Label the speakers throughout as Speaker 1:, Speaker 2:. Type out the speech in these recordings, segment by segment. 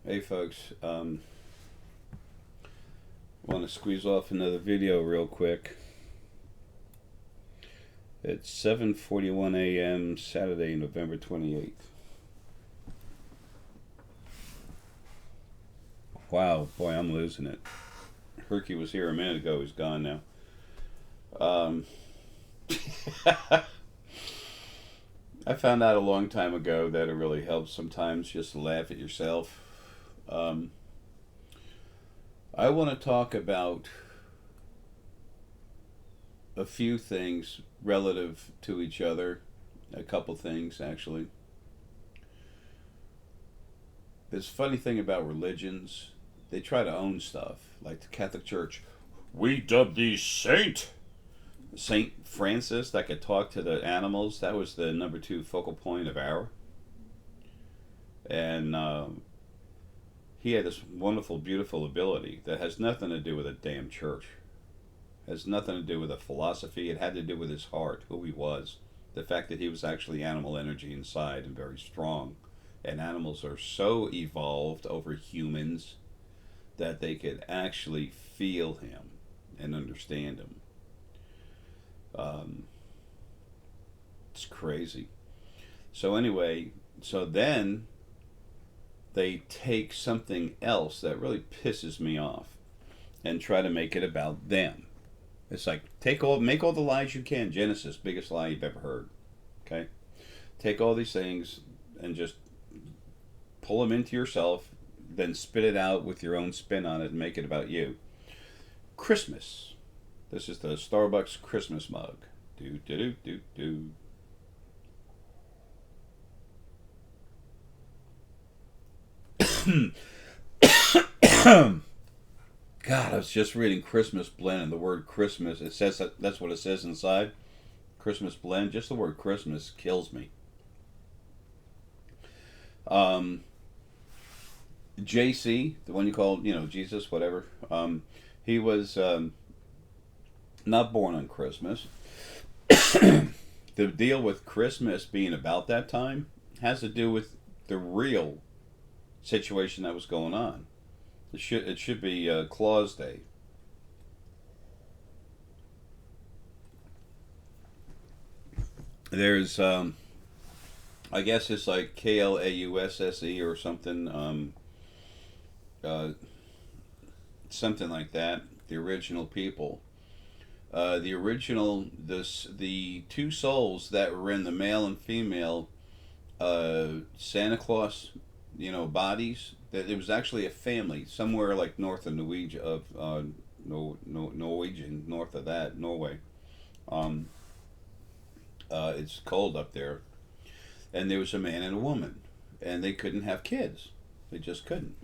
Speaker 1: Hey folks, want to squeeze off another video real quick. It's 7:41 a.m. Saturday, November 28th. Wow, boy, I'm losing it. Herky was here a minute ago. He's gone now. Um, I found out a long time ago that it really helps sometimes just to laugh at yourself. Um, I want to talk about a few things relative to each other. A couple things, actually. This funny thing about religions, they try to own stuff. Like the Catholic Church, we dub thee saint. Saint Francis that could talk to the animals. That was the number two focal point of our. And he had this wonderful, beautiful ability that has nothing to do with a damn church. Has nothing to do with a philosophy. It had to do with his heart, who he was. The fact that he was actually animal energy inside and very strong. And animals are so evolved over humans that they could actually feel him and understand him. Um, it's crazy. So anyway, so then they take something else that really pisses me off and try to make it about them. It's like make all the lies you can. Genesis, biggest lie you've ever heard. Okay, take all these things and just pull them into yourself, then spit it out with your own spin on it and make it about you. Christmas. This is the Starbucks Christmas mug. Do do do do do. God, I was just reading Christmas Blend and the word Christmas. It says that's what it says inside. Christmas Blend. Just the word Christmas kills me. Um, JC, the one you called, Jesus, whatever. He was not born on Christmas. The deal with Christmas being about that time has to do with the real situation that was going on. It should be Klausse Day. There's I guess it's like Klausse or something, uh, something like that. The original people, the two souls that were in the male and female Santa Claus, bodies. That it was actually a family somewhere like north of Norwegian Norwegian, north of that Norway. Um, it's cold up there, and there was a man and a woman, and they couldn't have kids. They just couldn't.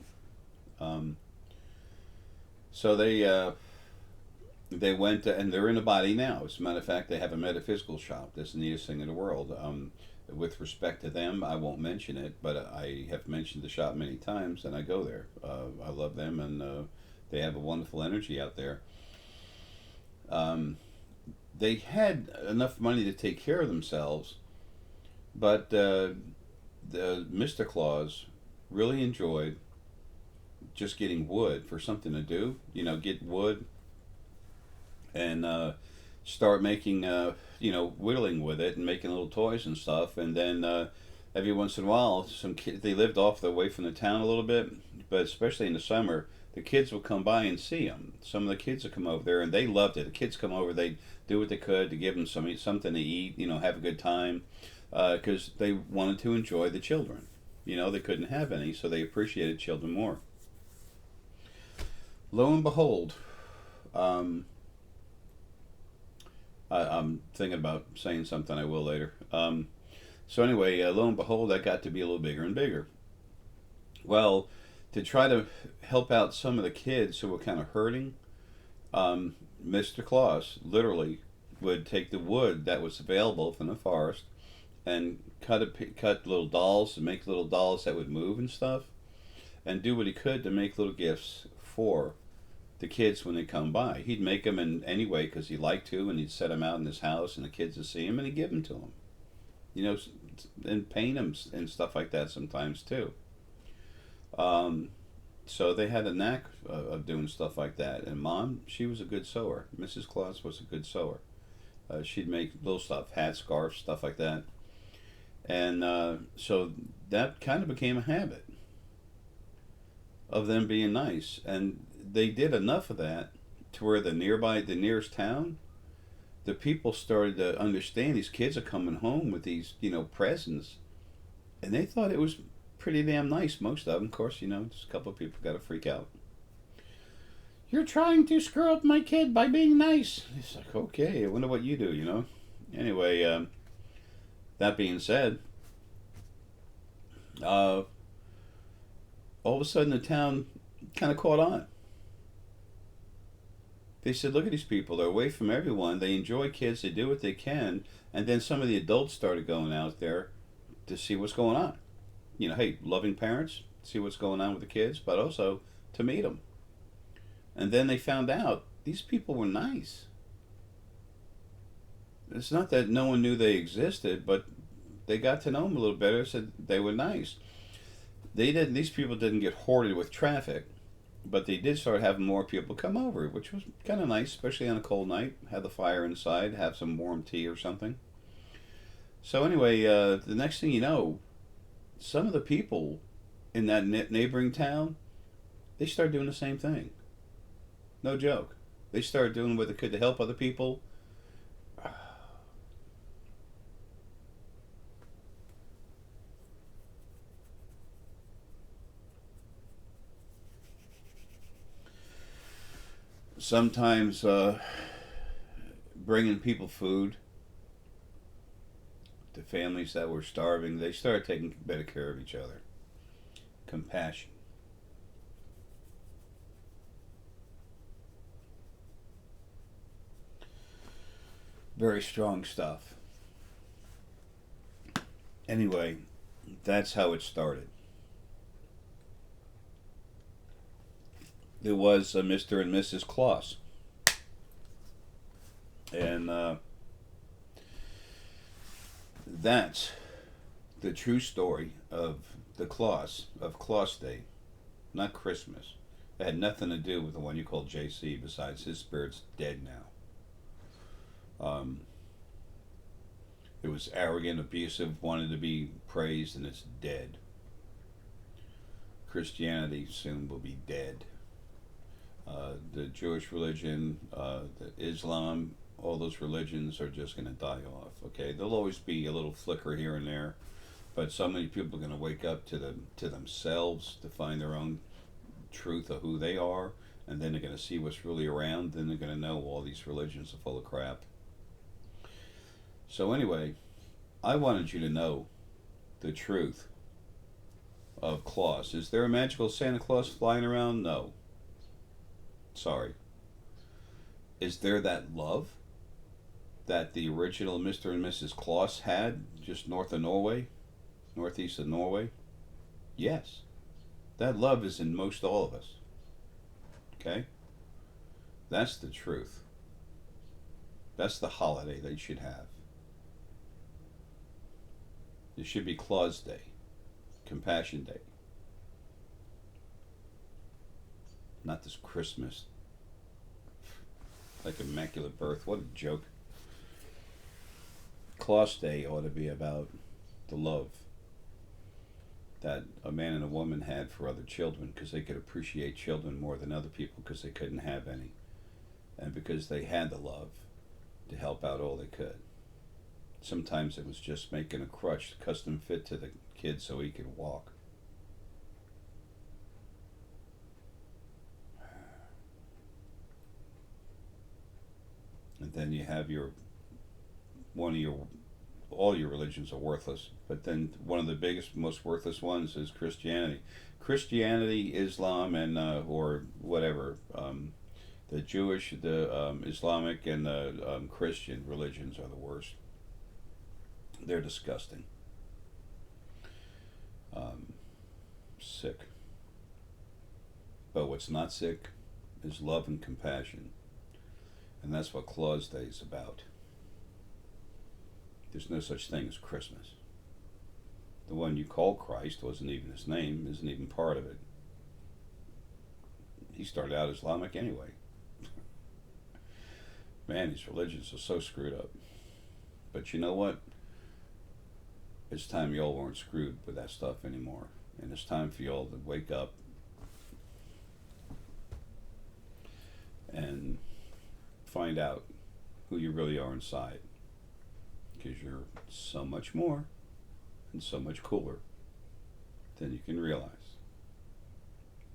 Speaker 1: Um, so they went and they're in a body now. As a matter of fact, they have a metaphysical shop. That's the neatest thing in the world. With respect to them, I won't mention it, but I have mentioned the shop many times, and I go there. I love them, and they have a wonderful energy out there. Um, they had enough money to take care of themselves, but the Mr. Claus really enjoyed just getting wood for something to do. Get wood and start making, whittling with it and making little toys and stuff. And then every once in a while, some kids, they lived off away from the town a little bit, but especially in the summer, the kids would come by and see them. Some of the kids would come over there, and they loved it. The kids come over, they do what they could to give them something to eat, have a good time, because they wanted to enjoy the children. They couldn't have any, so they appreciated children more. Lo and behold, um, I'm thinking about saying something I will later. So anyway, lo and behold, that got to be a little bigger and bigger. Well, to try to help out some of the kids who were kind of hurting, Mr. Claus literally would take the wood that was available from the forest and cut little dolls and make little dolls that would move and stuff, and do what he could to make little gifts for the kids when they come by. He'd make them in any way because he liked to, and he'd set them out in his house, and the kids would see him, and he'd give them to them. You know, and paint them and stuff like that sometimes too. Um, so they had a knack of doing stuff like that. And Mom, she was a good sewer. Mrs. Claus was a good sewer. She'd make little stuff, hats, scarves, stuff like that. And so that kind of became a habit of them being nice. And they did enough of that to where the nearest town, the people started to understand these kids are coming home with these, presents. And they thought it was pretty damn nice, most of them. Of course, just a couple of people got to freak out. You're trying to screw up my kid by being nice. It's like, okay, I wonder what you do. Anyway, that being said, uh, all of a sudden the town kind of caught on. They said, look at these people. They're away from everyone. They enjoy kids. They do what they can. And then some of the adults started going out there to see what's going on. Hey, loving parents, see what's going on with the kids, but also to meet them. And then they found out these people were nice. It's not that no one knew they existed, but they got to know them a little better, said they were nice. These people didn't get hoarded with traffic, but they did start having more people come over, which was kind of nice, especially on a cold night. Have the fire inside, have some warm tea or something. So anyway, the next thing you know, some of the people in that neighboring town, they started doing the same thing. No joke. They started doing what they could to help other people. Sometimes bringing people food to families that were starving, they started taking better care of each other. Compassion. Very strong stuff. Anyway, that's how it started. There was a Mr. and Mrs. Klausse. And that's the true story of the Klausse, of Klausse Day, not Christmas. It had nothing to do with the one you call JC, besides his spirit's dead now. It was arrogant, abusive, wanted to be praised, and it's dead. Christianity soon will be dead. The Jewish religion, the Islam, all those religions are just going to die off. Okay, there'll always be a little flicker here and there, but so many people are going to wake up to themselves to find their own truth of who they are, and then they're going to see what's really around. Then they're going to know all these religions are full of crap. So anyway, I wanted you to know the truth of Claus. Is there a magical Santa Claus flying around? No. Sorry. Is there that love that the original Mr. and Mrs. Claus had just north of Norway, northeast of Norway? Yes. That love is in most all of us. Okay? That's the truth. That's the holiday they should have. It should be Claus Day, Compassion Day. Not this Christmas. Like Immaculate Birth. What a joke. Claus Day ought to be about the love that a man and a woman had for other children, because they could appreciate children more than other people because they couldn't have any. And because they had the love to help out all they could. Sometimes it was just making a crutch custom fit to the kid so he could walk. And then you have all your religions are worthless, but then one of the biggest, most worthless ones is Christianity. Christianity, Islam, and or whatever, the Jewish, the Islamic, and the Christian religions are the worst. They're disgusting. Sick. But what's not sick is love and compassion. And that's what Claus Day is about. There's no such thing as Christmas. The one you call Christ wasn't even his name, isn't even part of it. He started out Islamic anyway. Man, these religions are so screwed up. But you know what? It's time y'all weren't screwed with that stuff anymore. And it's time for y'all to wake up and find out who you really are inside. Because you're so much more and so much cooler than you can realize.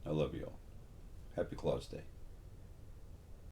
Speaker 1: I love you all. Happy Klausse Day.